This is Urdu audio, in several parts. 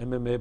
MMA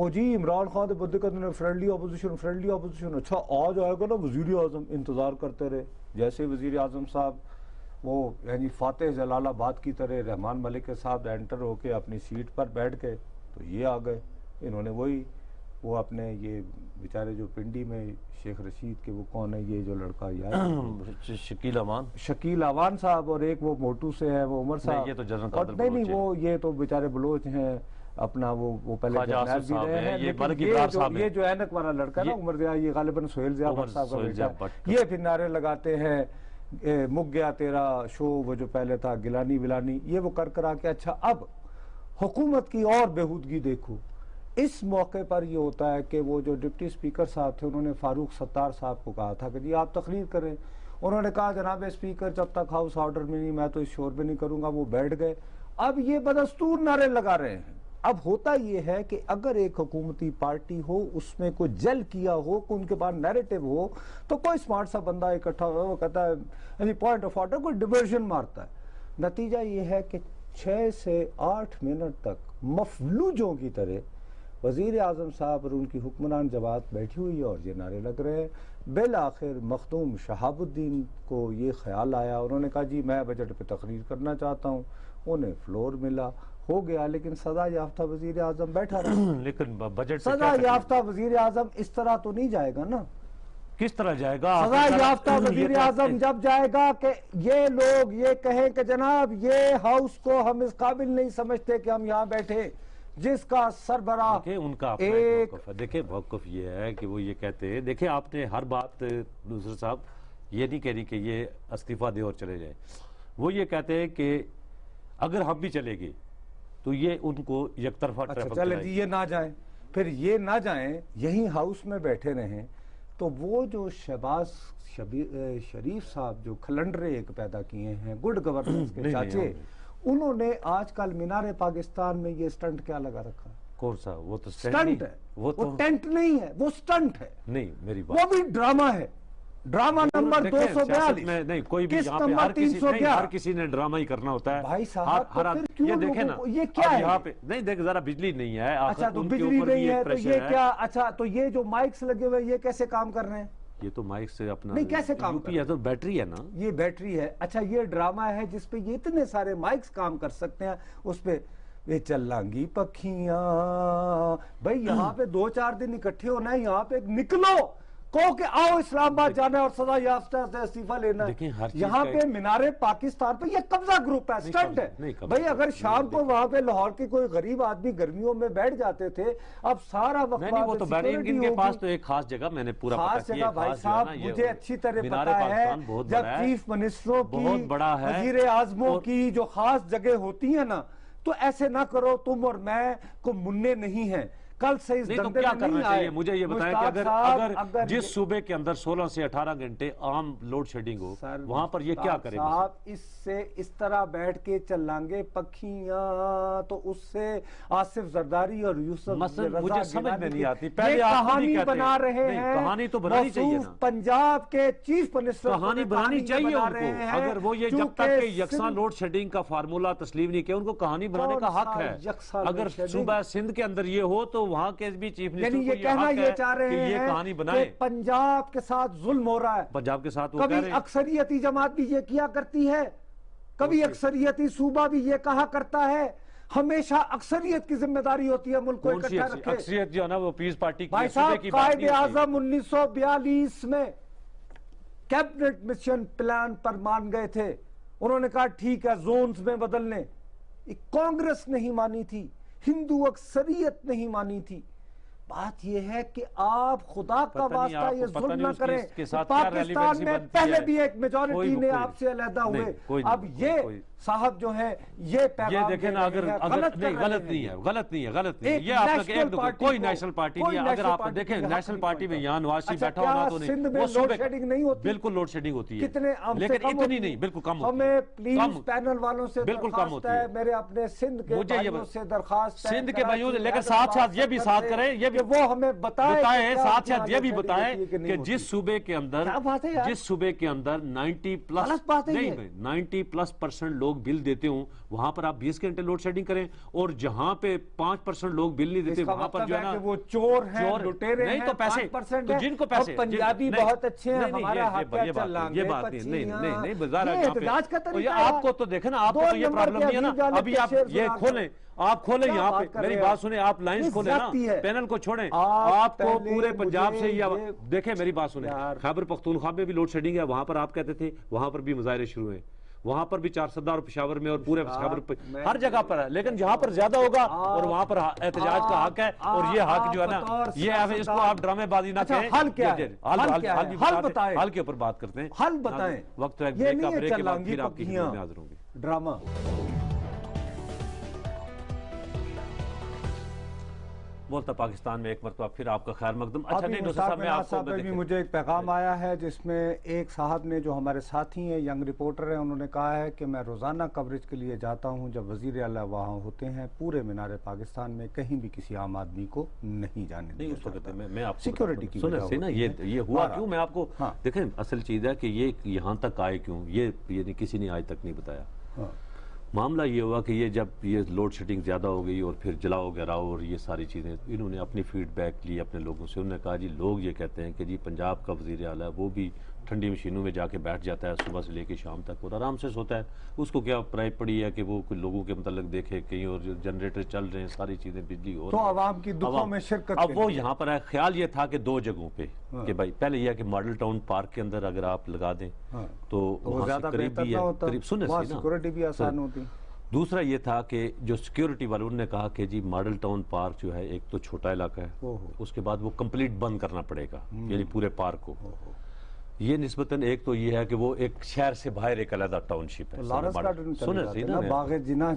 او جی عمران خان دے بندے کہتے ہیں فرینڈلی اپوزیشن. اچھا آج آئے گا نا وزیر اعظم, انتظار کرتے رہے. جیسے وزیر اعظم صاحب وہ یعنی فاتح جلال آباد کی طرح رحمان ملک کے ساتھ انٹر ہو کے اپنی سیٹ پر بیٹھ گئے تو یہ آ گئے. انہوں نے وہ اپنے یہ بیچارے جو پنڈی میں شیخ رشید کے وہ کون ہے یہ جو لڑکا یار شکیل اوان صاحب, اور ایک وہ موٹو سے ہے وہ عمر صاحب. یہ تو جنرل اور نہیں وہ یہ تو بیچارے بلوچ ہیں اپنا وہ پہلے جرنیل بھی رہے ہیں. لیکن یہ جو اینک والا لڑکا نا عمر ضیاء, یہ غالباً سہیل ضیاء بٹ صاحب کا بیٹا, یہ پھر نعرے لگاتے ہیں مک گیا تیرا شو, وہ جو پہلے تھا گیلانی ویلانی, یہ وہ کر آ کے. اچھا اب حکومت کی اور بےہودگی دیکھو. اس موقع پر یہ ہوتا ہے کہ وہ جو ڈپٹی اسپیکر صاحب تھے انہوں نے فاروق ستار صاحب کو کہا تھا کہ جی آپ تقریر کریں. انہوں نے کہا جناب اسپیکر جب تک ہاؤس آرڈر میں نہیں میں تو اس شور میں نہیں کروں گا. وہ بیٹھ گئے. اب یہ بدستور نعرے لگا رہے ہیں. اب ہوتا یہ ہے کہ اگر ایک حکومتی پارٹی ہو, اس میں کوئی جل کیا ہو, کوئی ان کے پاس نیریٹو ہو, تو کوئی سمارٹ سا بندہ اکٹھا ہو وہ کہتا ہے پوائنٹ آف آرڈر, کوئی ڈیورژن مارتا ہے. نتیجہ یہ ہے کہ 6 سے 8 منٹ تک مفلوجوں کی طرح وزیر اعظم صاحب اور ان کی حکمران جماعت بیٹھی ہوئی ہے اور یہ نعرے لگ رہے ہیں. بالآخر مخدوم شہاب الدین کو یہ خیال آیا, انہوں نے کہا جی میں بجٹ پہ تقریر کرنا چاہتا ہوں. انہیں فلور ملا, ہو گیا, لیکن سزا یافتہ وزیر اعظم بیٹھا رہا. لیکن بجٹ سزا یافتہ وزیر اعظم اس طرح تو نہیں جائے گا نا. کس طرح جائے گا؟ سزا یافتہ وزیر اعظم جب جائے گا کہ یہ لوگ یہ کہیں کہ جناب یہ ہاؤس کو ہم اس قابل نہیں سمجھتے کہ ہم یہاں بیٹھے, جس کا سربراہ ان کا اپنا موقف ہے. دیکھیں موقف یہ ہے کہ وہ یہ کہتے ہیں, دیکھیں آپ نے ہر بات نصرت صاحب یہ نہیں کہہ رہی کہ یہ استعفیٰ دے اور چلے جائے. وہ یہ کہتے ہیں کہ اگر ہم بھی چلے گئے تو یہ ان کو یک طرفہ ٹریفک چلے جی یہ نہ جائیں, پھر یہ نہ جائیں یہی ہاؤس میں بیٹھے رہیں, تو وہ جو شہباز شریف صاحب جو کھلنڈرے ایک پیدا کیے ہیں گڈ گورننس کے چاچے, انہوں نے آج کل مینار پاکستان میں یہ سٹنٹ کیا لگا رکھا؟ کون سا؟ وہ تو سٹنٹ ہے, وہ ٹینٹ نہیں ہے, وہ سٹنٹ ہے. نہیں میری بات, وہ بھی ڈرامہ ہے. ڈرامہ نمبر 242 میں نہیں کوئی بھی یہاں پہ ہر کسی نے ڈرامہ ہی کرنا ہوتا ہے بھائی صاحب. یہ دیکھیں نا یہ کیا ہے یہاں پہ, نہیں دیکھ ذرا بجلی نہیں ہے. اچھا تو بجلی نہیں ہے تو یہ کیا؟ اچھا تو یہ جو مائکس لگے ہوئے یہ کیسے کام کر رہے ہیں؟ یہ تو مائک سے اپنا نہیں کیسے کام کر رہے ہیں؟ تو بیٹری ہے نا, یہ بیٹری ہے. اچھا یہ ڈرامہ ہے جس پہ یہ اتنے سارے مائکس کام کر سکتے ہیں. اس پہ یہ چلانگی پکھیاں, بھائی یہاں پہ 2-4 دن اکٹھے ہونا ہے, یہاں پہ نکلو کہو کہ آؤ اسلام آباد جانا ہے اور سزا یافتہ سے استعفیٰ لینا ہے. یہاں پہ مینار پاکستان پہ یہ قبضہ گروپ ہے, سٹنٹ ہے. بھائی اگر شام کو وہاں پہ لاہور کے کوئی غریب آدمی گرمیوں میں بیٹھ جاتے تھے, اب سارا وقت نہیں وہ تو ان کے پاس تو ایک خاص جگہ میں نے پورا خاص جگہ بھائی صاحب مجھے اچھی طرح پتا ہے جب چیف منسٹروں کی وزیر اعظموں کی جو خاص جگہ ہوتی ہیں نا, تو ایسے نہ کرو تم اور میں کو مننے نہیں ہیں. کل سے اس نہیں تو کیا کرنا چاہیے مجھے یہ بتائیں کہ اگر جس صوبے کے اندر 16 سے 18 گھنٹے عام لوڈ شیڈنگ ہو وہاں پر یہ کیا کرے گا؟ اس سے اس طرح بیٹھ کے چلانگے پکھیاں, تو اس سے آصف زرداری اور یوسف مجھے سمجھ میں نہیں آتی. پہلے کہانی بنا رہے ہیں, کہانی تو بنانی چاہیے نا. پنجاب کے چیف منسٹر کہانی بنانی چاہیے ان کو. اگر وہ یہ جب تک کہ یکساں لوڈ شیڈنگ کا فارمولا تسلیم نہیں کیا, ان کو کہانی بنانے کا حق ہے. اگر صوبہ سندھ کے اندر یہ ہو تو وہاں کے بھی چیف منسٹر کو یہ حق ہے کہ یہ کہانی بنائے. پنجاب کے ساتھ ظلم ہو رہا ہے, پنجاب کے ساتھ. کبھی اکثریتی جماعت بھی یہ کیا کرتی ہے, کبھی اکثریتی صوبہ بھی یہ کہا کرتا ہے. ہمیشہ اکثریت کی ذمہ داری ہوتی ہے ملک کو اکٹھا رکھے. اکثریت جو ہے نا وہ پیس پارٹی کی. بھائی صاحب قائد اعظم 1942 میں کیبنٹ مشن پلان پر مان گئے تھے. انہوں نے کہا ٹھیک ہے زونز میں بدلنے. کانگریس نہیں مانی تھی, ہندو اکثریت نہیں مانی تھی. بات یہ ہے کہ آپ خدا کا واسطہ یہ ظلم نہ کریں. پاکستان میں پہلے بھی ایک میجورٹی نے آپ سے علیحدہ ہوئے, اب یہ صاحب جو ہے یہ پیغام دیکھیں نا, اگر غلط نہیں ہے یہ آپ کا کوئی نیشنل پارٹی نہیں ہے. اگر آپ دیکھیں نیشنل پارٹی میں یہاں نواز شریف بیٹھا ہونا تو نہیں, بالکل لوڈ شیڈنگ ہوتی ہے لیکن اتنی نہیں, بالکل کم ہوتی ہے. ہمیں پلیز پینل والوں سے درخواست ہے, میرے اپنے سندھ کے بھائیوں سے درخواست ہے, سندھ کے بھائیوں سے, لیکن ساتھ ساتھ یہ بھی ساتھ کریں, یہ بھی کہ وہ ہمیں بتائیں ساتھ ساتھ یہ بھی بتائیں کہ جس صوبے کے اندر 90+ لوگ بل دیتے ہوں وہاں پر آپ 20 گھنٹے لوڈ شیڈنگ کریں، اور جہاں پہ 5% لوگ بل نہیں دیتے وہاں پر جو ہے نا وہ چور ہیں، لٹیرے ہیں، نہیں تو پیسے، تو جن کو پیسے، پنجابی بہت اچھے ہیں، ہمارا حق ہے چلانگے، یہ بات نہیں بظاہر یہ احتجاج کا طریقہ ہے۔ آپ کو تو دیکھیں نا، آپ کو تو یہ پرابلم نہیں ہے نا، ابھی آپ یہ کھولیں، آپ کھولیں یہاں پہ، میری بات سنیں، آپ لائنز کھولیں نا، پینل کو چھوڑیں، آپ کو پورے پنجاب سے یہ دیکھیں، میری بات سنیں، خیبر پختونخوا میں بھی لوڈ شیڈنگ ہے، وہاں پر آپ کہتے تھے وہاں پر بھی مظاہرے شروع ہیں، وہاں پر بھی 4 صدر اور پشاور میں اور پورے ہر جگہ پر ہے، لیکن جہاں پر زیادہ ہوگا اور وہاں پر احتجاج کا حق ہے، اور یہ حق جو ہے نا، یہ اس کو آپ ڈرامے بازی نہ کہیں۔ حل کیا ہے؟ حل بتائیں، حل کے اوپر بات کرتے ہیں، حل بتائیں۔ وقت ہے یہ نہیں بریک ہے کے بعد چلانگی پھر آپ کی خدمت میں حاضر ہوں گے۔ ڈرامہ بولتا پاکستان میں ایک مرتبہ پھر آپ کا خیر مقدم۔ اچھا نہیں ڈاکٹر صاحب صاحب، میں آپ کو بھی مجھے ایک پیغام آیا ہے جس میں ایک صاحب نے، جو ہمارے ساتھی ہیں، ینگ رپورٹر ہیں، انہوں نے کہا ہے کہ میں روزانہ کوریج کے لیے جاتا ہوں، جب وزیر اعلیٰ وہاں ہوتے ہیں، پورے مینار پاکستان میں کہیں بھی کسی عام آدمی کو نہیں جانے دیا جاتا۔ میں آپ کو سیکیورٹی کی وجہ سنیں نا، یہ ہوا کیوں، میں آپ کو دیکھیں، اصل چیز ہے کہ یہ یہاں تک آئے کیوں، یہ کسی نے آج تک نہیں بتایا۔ معاملہ یہ ہوا کہ یہ جب یہ لوڈ شیڈنگ زیادہ ہو گئی اور پھر جلاؤ گراؤ اور یہ ساری چیزیں، انہوں نے اپنی فیڈ بیک لی اپنے لوگوں سے، انہوں نے کہا جی لوگ یہ کہتے ہیں کہ جی پنجاب کا وزیر اعلیٰ ہے، وہ بھی ٹھنڈی مشینوں میں جا کے بیٹھ جاتا ہے صبح سے لے کے شام تک اور آرام سے سوتا ہے، اس کو کیا پرائی پڑی ہے کہ وہ لوگوں کے متعلق دیکھے کہیں اور جنریٹر چل رہے ہیں، ساری چیزیں بجلی ہو رہی ہے، تو عوام کی دکھوں میں شرکت۔ اب وہ یہاں پر ہے، خیال یہ تھا کہ 2 جگہوں پہ کہ بھائی پہلے یہ ہے کہ ماڈل ٹاؤن پارک کے اندر اگر آپ لگا دیں تو وہاں سے قریب بھی ہے، قریب سنیں سی نا، سیکورٹی بھی آسان ہوتی۔ دوسرا یہ تھا کہ جو سیکیورٹی والوں نے کہا کہ جی ماڈل ٹاؤن پارک جو ہے ایک تو چھوٹا علاقہ ہے، اس کے بعد وہ کمپلیٹ بند کرنا پڑے گا، یعنی پورے پارک کو، یہ نسبتاً ایک تو یہ ہے کہ وہ ایک شہر سے باہر ایک علیحدہ ٹاؤن شپ ہے۔ سنیں سی نا، باغ جناح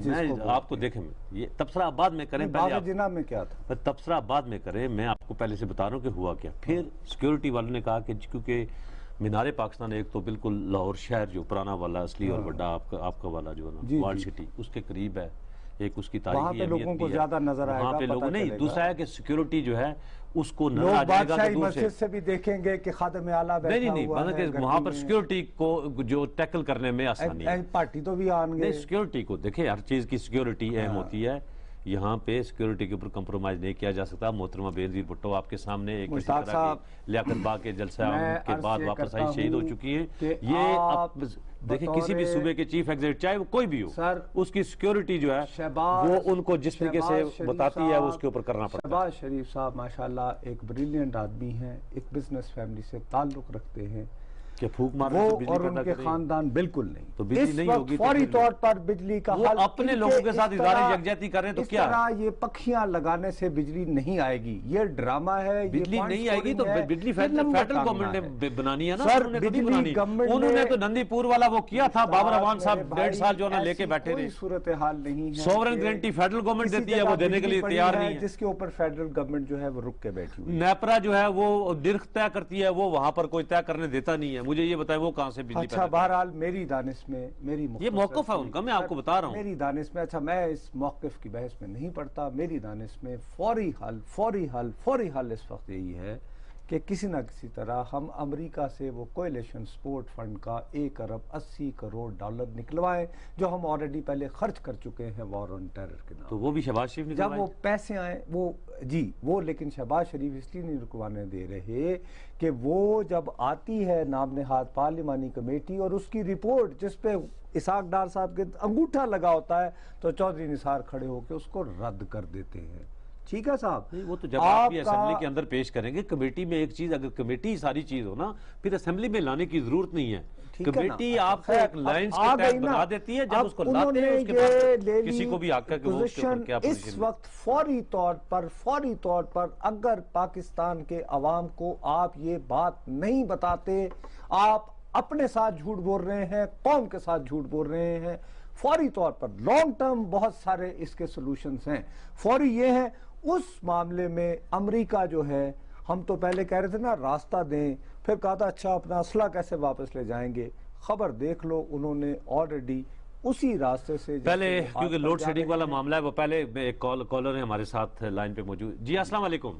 آپ کو دیکھیں، یہ تبصرہ بعد میں کریں، باغ جناح میں کیا تھا، تبصرہ بعد میں کریں، میں آپ کو پہلے سے بتا رہا ہوں کہ ہوا کیا۔ پھر سیکیورٹی والوں نے کہا کہ کیونکہ مینار پاکستان ایک تو بالکل لاہور شہر جو پرانا والا اصلی اور بڑا آپ کا والا جو ہے نا وارڈ سٹی، اس کے قریب ہے، ایک اس کی تاریخی اہمیت لوگوں کو زیادہ نظر آئے گا، وہاں پہ لوگوں نہیں، دوسرا ہے کہ سیکیورٹی جو ہے اس کو نظر لوگ آ جائے گا بادشاہی مسجد سے بھی دیکھیں گے کہ خادم اعلیٰ بیٹھا ہوا ہے، نہیں کہ وہاں پر سیکیورٹی کو جو ٹیکل کرنے میں آسانی ہے، پارٹی تو بھی آن گے، سیکیورٹی کو دیکھیں، ہر چیز کی سیکیورٹی اہم ہوتی ہے، یہاں پہ سیکیورٹی کے اوپر کمپرومائز نہیں کیا جا سکتا۔ محترمہ بینظیر بھٹو آپ کے سامنے ایک اسی طرح کی لیاقت باغ کے جلسہ کے بعد واپس آئی، شہید ہو چکی ہیں۔ یہ دیکھیں کسی بھی صوبے کے چیف ایگزیکٹو چاہے وہ کوئی بھی ہو، اس کی سیکیورٹی جو ہے وہ ان کو جس طریقے سے بتاتی ہے اس کے اوپر کرنا پڑتا ہے۔ شہباز شریف صاحب ماشاءاللہ ایک بریلینٹ آدمی ہیں، ایک بزنس فیملی سے تعلق رکھتے ہیں، کہ پھوک مارنے وہ سے بجلی اور پیدا ان کے کریں، خاندان بالکل نہیں، تو بجلی نہیں ہوگی تو فوری طور پر بجلی کا وہ حل اپنے لوگوں کے ساتھ اظہار یکجہتی کریں تو کیا؟ اس طرح یہ پکھیاں لگانے سے بجلی نہیں آئے گی، یہ ڈرامہ ہے، بجلی نہیں آئے گی تو بجلی فیڈرل گورنمنٹ نے بنانی ہے نا، انہوں نے تو نندی پور والا وہ کیا تھا، بابر اعوان صاحب 1.5 سال جو لے کے بیٹھے رہے، صورتحال نہیں ہے، سوورن گارنٹی فیڈرل گورنمنٹ دیتی ہے، وہ دینے کے لیے تیار نہیں ہے، جس کے اوپر فیڈرل گورنمنٹ جو ہے وہ رک کے بیٹھی ہوئی، نیپرا جو ہے وہ درخت طے کرتی ہے، وہ وہاں پر کوئی طے کرنے دیتا نہیں ہے، مجھے یہ بتائیں وہ کہاں سے بجلی اچھا بہرحال میری دانش میں، یہ موقف ہے ان کا، میں آپ کو بتا رہا ہوں، میری دانش میں، اچھا میں اس موقف کی بحث میں نہیں پڑتا، میری دانش میں فوری حل اس وقت یہی ہے کہ کسی نہ کسی طرح ہم امریکہ سے وہ کوئلیشن سپورٹ فنڈ کا 1.80 ارب نکلوائیں، جو ہم آلریڈی پہلے خرچ کر چکے ہیں وار آن ٹیرر کے نام، تو وہ بھی شہباز شریف نے جب وہ پیسے آئیں وہ لیکن شہباز شریف اس لیے نہیں رکوانے دے رہے کہ وہ جب آتی ہے نام نہاد پارلیمانی کمیٹی اور اس کی رپورٹ جس پہ اسحاق ڈار صاحب کے انگوٹھا لگا ہوتا ہے تو چودھری نثار کھڑے ہو کے اس کو رد کر دیتے ہیں، ٹھیک ہے صاحب، وہ تو جب آپ بھی اسمبلی کے اندر پیش کریں گے، کمیٹی میں ایک چیز، اگر کمیٹی ساری چیز ہو نا پھر اسمبلی میں لانے کی ضرورت نہیں ہے، کمیٹی آپ کو ایک لائنز کے تحت بنا دیتی ہے، جب اس کو لاتے ہیں اس کے بعد کسی کو بھی حق ہے کہ وہ اس کے اوپر کیا پوزیشن اس وقت فوری طور پر اگر پاکستان کے عوام کو آپ یہ بات نہیں بتاتے، آپ اپنے ساتھ جھوٹ بول رہے ہیں، قوم کے ساتھ جھوٹ بول رہے ہیں، فوری طور پر لانگ ٹرم بہت سارے اس کے سلوشنز ہیں، فوری یہ ہے اس معاملے میں امریکہ جو ہے، ہم تو پہلے کہہ رہے تھے نا راستہ دیں، پھر کہا تھا اچھا اپنا اسلحہ کیسے واپس لے جائیں گے، خبر دیکھ لو انہوں نے آلریڈی اسی راستے سے پہلے، کیونکہ لوڈ شیڈنگ والا معاملہ ہے، وہ پہلے ایک کالر ہے ہمارے ساتھ لائن پہ موجود، جی السلام علیکم۔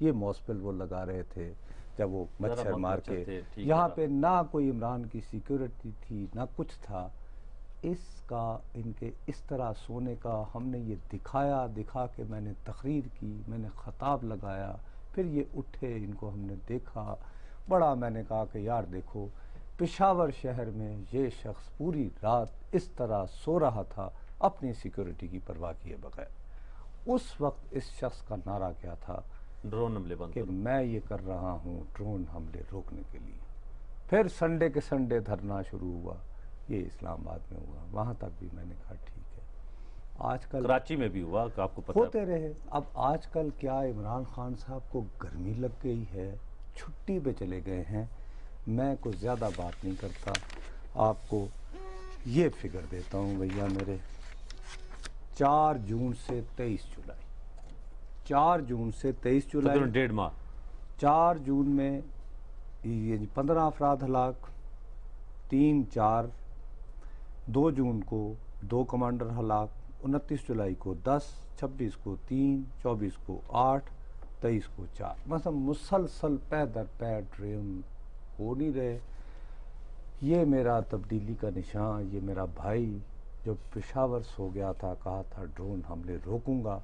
یہ موسپل وہ لگا رہے تھے جب وہ مچھر مار کے تھے، ٹھیک ہے یہاں صاحب۔ پہ نہ کوئی عمران کی سیکیورٹی تھی نہ کچھ تھا. اس کا ان کے اس طرح سونے کا ہم نے یہ دکھا کے میں نے تقریر کی، میں نے خطاب لگایا، پھر یہ اٹھے، ان کو ہم نے دیکھا بڑا، میں نے کہا کہ یار دیکھو پشاور شہر میں یہ شخص پوری رات اس طرح سو رہا تھا اپنی سیکیورٹی کی پرواہ کیے بغیر. اس وقت اس شخص کا نعرہ کیا تھا ڈرون حملے بند کہ کرو۔ میں یہ کر رہا ہوں ڈرون حملے روکنے کے لیے. پھر سنڈے کے سنڈے دھرنا شروع ہوا، یہ اسلام آباد میں ہوا، وہاں تک بھی میں نے کہا ٹھیک ہے. آج کل کراچی میں بھی ہوا کہ آپ کو پتہ ہوتے رہے. اب آج کل کیا عمران خان صاحب کو گرمی لگ گئی ہے، چھٹی پہ چلے گئے ہیں. میں کوئی زیادہ بات نہیں کرتا، آپ کو یہ فگر دیتا ہوں بھیا میرے. 4 جون سے 23 جولائی 4 جون سے 23 جولائی تقریباً 1.5 ماہ 4 جون میں یہ 15 افراد ہلاک، 3-4 2 جون کو 2 کمانڈر ہلاک، 29 جولائی کو 10، 26 کو 3، 24 کو 8، 23 کو 4. مثلا مسلسل پے در پے ڈرون ہو نہیں رہے. یہ میرا تبدیلی کا نشان، یہ میرا بھائی جو پشاور سو گیا تھا، کہا تھا ڈرون حملے روکوں گا،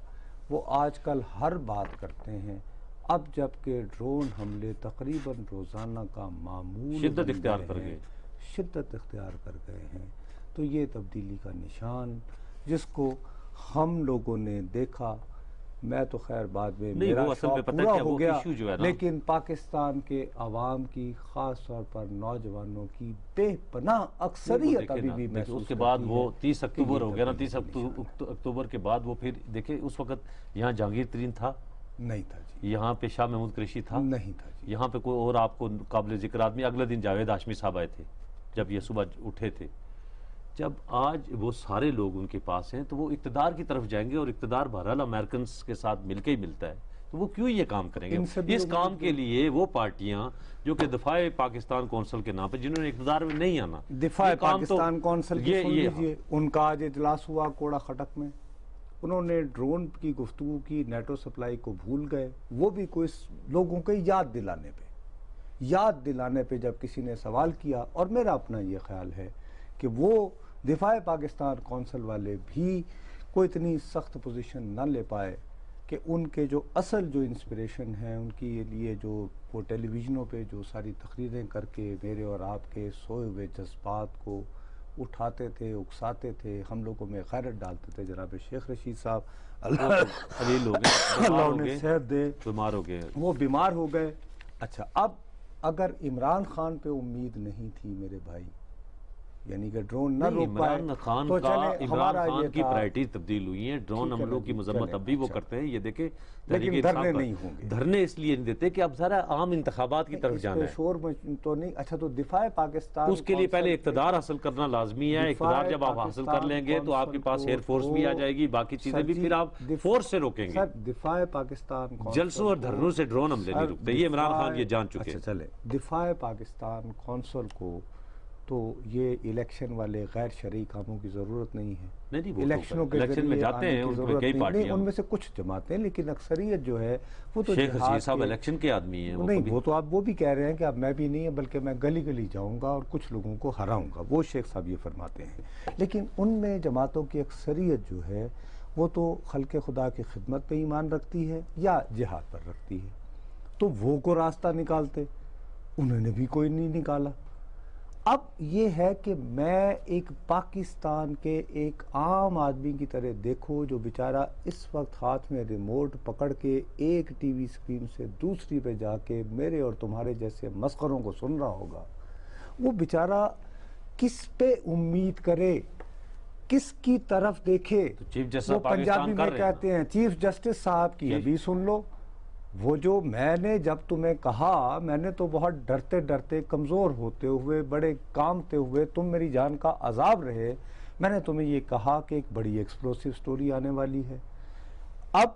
وہ آج کل ہر بات کرتے ہیں. اب جب کہ ڈرون حملے تقریباً روزانہ کا معمول شدت بن اختیار گئے کر ہیں، گئے، شدت اختیار کر گئے ہیں. تو یہ تبدیلی کا نشان جس کو ہم لوگوں نے دیکھا، میں تو خیر بعد میں نہیں، میرا وہ اصل میں شوق پتہ پورا کیا، ہو وہ گیا، ایشو جو ہے نا، لیکن پاکستان کے عوام کی خاص طور پر نوجوانوں کی بے پناہ اکثریت ابھی بھی محسوس اس کے بعد کرتی وہ ہے 30 کہ اکتوبر یہ ہو گیا نا، تبدیلی 30 کا نشان اکتوبر کے بعد وہ پھر دیکھیں اس وقت یہاں جہانگیر ترین تھا، نہیں تھا جی، یہاں پہ شاہ محمود قریشی تھا، نہیں تھا جی. یہاں پہ کوئی اور آپ کو قابل ذکر آدمی. اگلے دن جاوید ہاشمی صاحب آئے تھے جب یہ صبح اٹھے تھے. جب آج وہ سارے لوگ ان کے پاس ہیں تو وہ اقتدار کی طرف جائیں گے، اور اقتدار بہرحال امریکنز کے ساتھ مل کے ہی ملتا ہے، تو وہ کیوں یہ کام کریں ان گے؟ سبھی اس لوگوں کام کے لیے وہ پارٹیاں جو کہ دفاع پاکستان کونسل کے نام پہ جنہوں نے اقتدار میں نہیں آنا، دفاع یہ کام تو- پاکستان کونسل کی یہ- سن یہ- لیجئے، ان کا آج اجلاس ہوا کوڑا خٹک میں. انہوں نے ڈرون کی گفتگو کی، نیٹو سپلائی کو بھول گئے. وہ بھی کوئی لوگوں کے یاد دلانے پہ جب کسی نے سوال کیا. اور میرا اپنا یہ خیال ہے کہ وہ دفاع پاکستان کونسل والے بھی کوئی اتنی سخت پوزیشن نہ لے پائے کہ ان کے جو اصل جو انسپریشن ہیں ان کے لیے جو وہ ٹیلی ویژنوں پہ جو ساری تقریریں کر کے میرے اور آپ کے سوئے ہوئے جذبات کو اٹھاتے تھے، اکساتے تھے، ہم لوگوں میں غیرت ڈالتے تھے. جناب شیخ رشید صاحب قلیل ہو گئے، اللہ بیمار ہو انہیں گئے، صحت دے، بیمار ہو گئے. وہ بیمار ہو گئے. اچھا، اب اگر عمران خان پہ امید نہیں تھی میرے بھائی، یعنی کہ ڈرون نہ نہیں، روک پائے، عمران خان تو کا چلے عمران ہمارا خان یہ کی تھا. پرائرٹیز تبدیل ہوئی ہیں. ڈرون ٹھیک ہے نا حملوں کی جی، مذمت چلیں، اب بھی وہ اچھا. کرتے ہیں. یہ دیکھیں لیکن تحریک دھرنے انصاف کا- نہیں ہوں گے. دھرنے اس لیے نہیں دیتے کہ اب ذرا عام انتخابات کی طرف اس جانا پہ ہے. شور تو نہیں. اچھا، تو دفاع پاکستان اس کے لیے پہلے کونسل اقتدار حاصل کرنا لازمی ہے. دفاع اقتدار جب آپ حاصل کر لیں گے تو آپ کے پاس کونسل ایئر فورس بھی آ کو جائے گی، باقی چیزیں بھی سر پھر جی، آپ فورس سے روکیں گے. سر دفاع پاکستان کونسل جلسوں اور کو- دھرنوں سے ڈرون حملے نہیں سر، رکتے، یہ عمران خان دفاع- یہ جان چکے اچھا ہیں. چلے، دفاع پاکستان کونسل کو تو یہ الیکشن والے غیر شرعی کاموں کی ضرورت نہیں ہے. نہیں، وہ تو الیکشنوں کے الیکشن میں ذریعے جاتے آنے ہیں، کی ان میں ضرورت کئی نہیں. پارٹیاں. ان میں سے کچھ جماعتیں، لیکن اکثریت جو ہے وہ تو شیخ جہاد رشید صاحب کے- الیکشن کے آدمی ہیں. نہیں، وہ تو آپ وہ بھی کہہ رہے ہیں کہ اب میں بھی نہیں ہے بلکہ میں گلی گلی جاؤں گا اور کچھ لوگوں کو ہراؤں گا. وہ شیخ صاحب یہ فرماتے ہیں. لیکن ان میں جماعتوں کی اکثریت جو ہے وہ تو خلق خدا کی خدمت پہ ایمان رکھتی ہے یا جہاد پر رکھتی ہے. تو وہ کو راستہ نکالتے، انہوں نے بھی کوئی نہیں نکالا. اب یہ ہے کہ میں ایک پاکستان کے ایک عام آدمی کی طرح دیکھو جو بیچارہ اس وقت ہاتھ میں ریموٹ پکڑ کے ایک ٹی وی سکرین سے دوسری پہ جا کے میرے اور تمہارے جیسے مسخروں کو سن رہا ہوگا، وہ بیچارہ کس پہ امید کرے، کس کی طرف دیکھے. چیف جسٹس وہ پاکستان پنجابی کر میں رہے ہیں. کہتے ہیں چیف جسٹس صاحب کی ابھی سن لو. وہ جو میں نے جب تمہیں کہا، میں نے تو بہت ڈرتے ڈرتے کمزور ہوتے ہوئے بڑے کامتے ہوئے تم میری جان کا عذاب رہے، میں نے تمہیں یہ کہا کہ ایک بڑی ایکسپلوسیو سٹوری آنے والی ہے. اب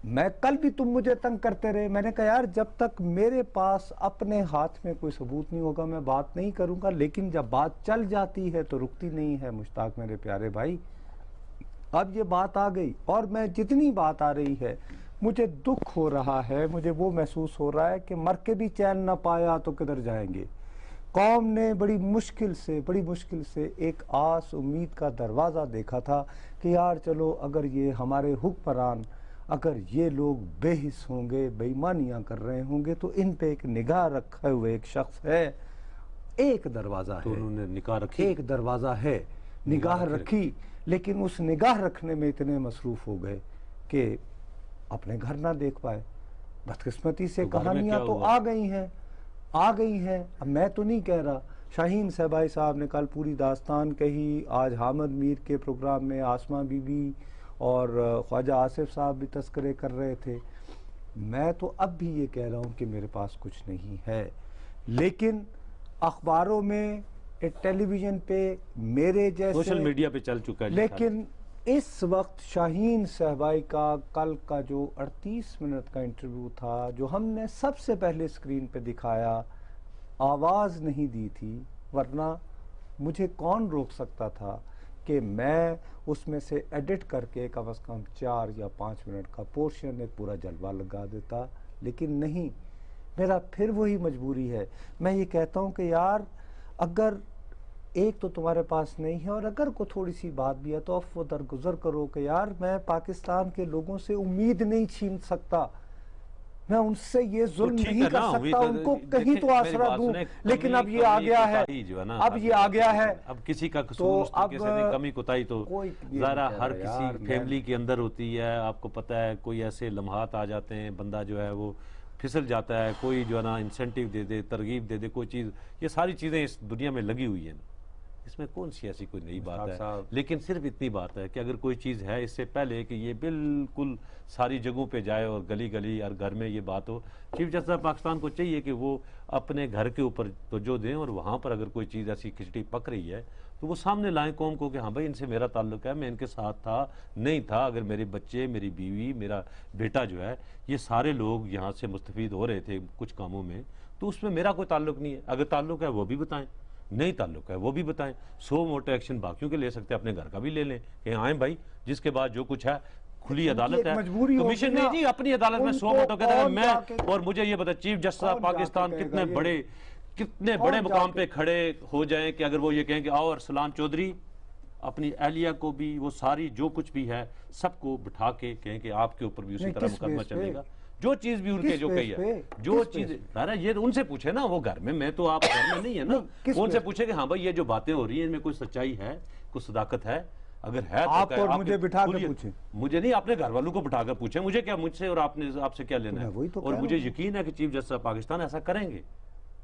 میں کل بھی تم مجھے تنگ کرتے رہے، میں نے کہا یار جب تک میرے پاس اپنے ہاتھ میں کوئی ثبوت نہیں ہوگا میں بات نہیں کروں گا. لیکن جب بات چل جاتی ہے تو رکتی نہیں ہے مشتاق میرے پیارے بھائی. اب یہ بات آ گئی اور میں جتنی بات آ رہی ہے مجھے دکھ ہو رہا ہے, مجھے وہ محسوس ہو رہا ہے کہ مر کے بھی چین نہ پایا تو کدھر جائیں گے. قوم نے بڑی مشکل سے ایک آس امید کا دروازہ دیکھا تھا کہ یار چلو اگر یہ ہمارے حکمران, اگر یہ لوگ بے حس ہوں گے, بے ایمانیاں کر رہے ہوں گے, تو ان پہ ایک نگاہ رکھے ہوئے ایک شخص ہے, ایک دروازہ ہے, تو انہوں نے نگاہ رکھی, ایک دروازہ ہے, نگاہ رکھی, لیکن اس نگاہ رکھنے میں اتنے مصروف ہو گئے کہ اپنے گھر نہ دیکھ پائے. بدقسمتی سے کہانیاں تو آ گئی ہیں. اب میں تو نہیں کہہ رہا, شاہین صاحبائی صاحب نے کل پوری داستان کہی, آج حامد میر کے پروگرام میں آسمہ بی بی اور خواجہ آصف صاحب بھی تذکرے کر رہے تھے. میں تو اب بھی یہ کہہ رہا ہوں کہ میرے پاس کچھ نہیں ہے, لیکن اخباروں میں, ٹیلی ویژن پہ میرے جیسے, سوشل میڈیا پہ چل چکا ہے. لیکن اس وقت شاہین صاحبائی کا کل کا جو 38 منٹ کا انٹرویو تھا, جو ہم نے سب سے پہلے سکرین پہ دکھایا, آواز نہیں دی تھی, ورنہ مجھے کون روک سکتا تھا کہ میں اس میں سے ایڈٹ کر کے کم از کم 4 یا 5 منٹ کا پورشن ایک پورا جلوہ لگا دیتا. لیکن نہیں, میرا پھر وہی مجبوری ہے. میں یہ کہتا ہوں کہ یار اگر ایک تو تمہارے پاس نہیں ہے, اور اگر کوئی تھوڑی سی بات بھی ہے تو افو درگزر کرو کہ یار میں پاکستان کے لوگوں سے امید نہیں چھین سکتا, میں ان سے یہ ظلم نہیں کر سکتا, ان کو کہیں تو آسرا دوں. لیکن اب یہ آ گیا ہے, اب کسی کا قصور اس طریقے سے نہیں, کمی کوتاہی تو ظاہرہ ہر کسی فیملی کے اندر ہوتی ہے. آپ کو پتہ ہے کوئی ایسے لمحات آ جاتے ہیں, بندہ جو ہے وہ پھسل جاتا ہے, کوئی جو ہے نا انسینٹیو دے دے, ترغیب دے دے, کوئی چیز, یہ ساری چیزیں اس دنیا میں لگی ہوئی ہیں. اس میں کون سی ایسی کوئی نئی بات ہے, لیکن صرف اتنی بات ہے کہ اگر کوئی چیز ہے, اس سے پہلے کہ یہ بالکل ساری جگہوں پہ جائے اور گلی گلی اور گھر میں یہ بات ہو, چیف جسٹس پاکستان کو چاہیے کہ وہ اپنے گھر کے اوپر توجہ دیں, اور وہاں پر اگر کوئی چیز ایسی کھچڑی پک رہی ہے تو وہ سامنے لائیں قوم کو کہ ہاں بھائی ان سے میرا تعلق ہے, میں ان کے ساتھ تھا, نہیں تھا, اگر میرے بچے, میری بیوی, میرا بیٹا جو ہے, یہ سارے لوگ یہاں سے مستفید ہو رہے تھے کچھ کاموں میں, تو اس میں میرا کوئی تعلق نہیں ہے. اگر تعلق ہے وہ بھی بتائیں, نہیں تعلق ہے وہ بھی بتائیں. 100 موٹے ایکشن باقیوں کے لے سکتے ہیں, اپنے گھر کا بھی لے لیں کہ آئیں بھائی, جس کے بعد جو کچھ ہے کھلی عدالت ہے, کمیشن نہیں جی, اپنی عدالت میں 100 موٹوں کہتے ہیں. میں اور مجھے یہ بتا, چیف جسٹس آف پاکستان کتنے بڑے مقام پہ کھڑے ہو جائیں کہ اگر وہ یہ کہیں کہ آؤ ارسلان چودھری اپنی اہلیہ کو بھی, وہ ساری جو کچھ بھی ہے سب کو بٹھا کے کہیں کہ آپ کے اوپر بھی اسی طرح مقدمہ چلے گا, جو چیز بھی ان کے جو کہی ہے, جو چیز یہ ان سے پوچھے نا, وہ گھر میں تو آپ گھر میں نہیں ہے نا, وہ ان سے پوچھے کہ ہاں بھائی یہ جو باتیں ہو رہی ہیں ان میں کوئی سچائی ہے, کوئی صداقت ہے, اگر ہے آپ کو مجھے بٹھا کر پوچھیں, مجھے نہیں, اپنے گھر والوں کو بٹھا کر پوچھیں, مجھے کیا, مجھ سے اور آپ سے کیا لینا ہے. اور مجھے یقین ہے کہ چیف جسٹس آف پاکستان ایسا کریں گے,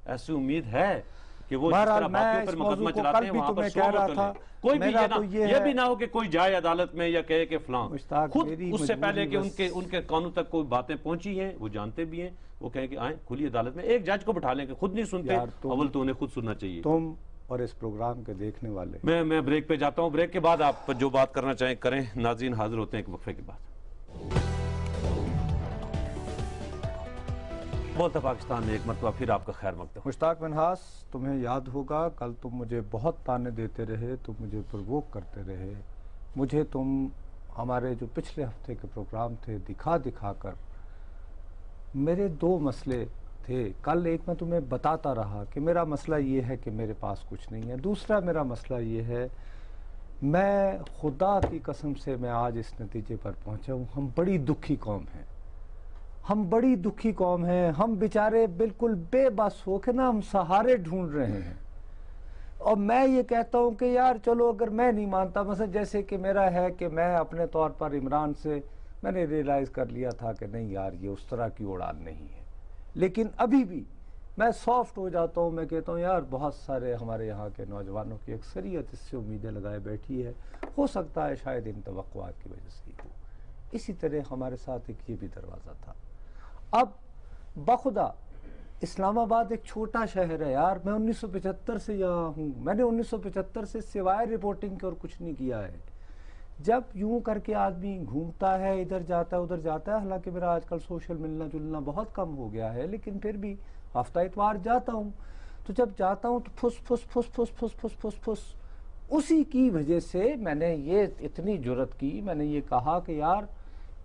ایسی امید ہے کہ وہ جس طرح باقیوں پر مقدمہ چلاتے ہیں وہاں پر 100 موٹر لیں. کوئی بھی یہ بھی نہ ہو کہ کوئی جائے عدالت میں یا کہے کہ فلاں, خود اس سے پہلے کہ ان کے قانون تک کوئی باتیں پہنچی ہیں, وہ جانتے بھی ہیں, وہ کہیں کہ آئیں کھلی عدالت میں, ایک جج کو بٹھا لیں کہ خود نہیں سنتے, اول تو انہیں خود سننا چاہیے. تم اور اس پروگرام کے دیکھنے والے, میں بریک پہ جاتا ہوں, بریک کے بعد آپ جو بات کرنا چاہیں کریں. ناظرین حاضر ہوتے ہیں ایک وقفے کے بعد. بولتا پاکستان میں ایک مرتبہ پھر آپ کا خیر مقدم. مشتاق منہاس, تمہیں یاد ہوگا کل تم مجھے بہت تانے دیتے رہے, تم مجھے پرووک کرتے رہے, مجھے تم ہمارے جو پچھلے ہفتے کے پروگرام تھے دکھا کر, میرے 2 مسئلے تھے. کل ایک میں تمہیں بتاتا رہا کہ میرا مسئلہ یہ ہے کہ میرے پاس کچھ نہیں ہے, دوسرا میرا مسئلہ یہ ہے, میں خدا کی قسم سے میں آج اس نتیجے پر پہنچا ہوں, ہم بڑی دکھی قوم ہیں, ہم بڑی دکھی قوم ہیں, ہم بیچارے بالکل بے بس ہو کے نا ہم سہارے ڈھونڈ رہے ہیں. اور میں یہ کہتا ہوں کہ یار چلو اگر میں نہیں مانتا, مثلا جیسے کہ میرا ہے کہ میں اپنے طور پر عمران سے میں نے ریلائز کر لیا تھا کہ نہیں یار یہ اس طرح کی اڑان نہیں ہے, لیکن ابھی بھی میں سافٹ ہو جاتا ہوں, میں کہتا ہوں یار بہت سارے ہمارے یہاں کے نوجوانوں کی اکثریت اس سے امیدیں لگائے بیٹھی ہے, ہو سکتا ہے شاید ان توقعات کی وجہ سے ہی ہو. اسی طرح ہمارے ساتھ ایک یہ بھی دروازہ تھا. اب بخدا اسلام آباد ایک چھوٹا شہر ہے یار, میں 1975 سے یہاں ہوں, میں نے 1975 سے سوائے رپورٹنگ کے اور کچھ نہیں کیا ہے. جب یوں کر کے آدمی گھومتا ہے, ادھر جاتا ہے ادھر جاتا ہے, حالانکہ میرا آج کل سوشل ملنا جلنا بہت کم ہو گیا ہے, لیکن پھر بھی ہفتہ اتوار جاتا ہوں, تو جب جاتا ہوں تو پھس اسی کی وجہ سے میں نے یہ اتنی جرت کی, میں نے یہ کہا کہ یار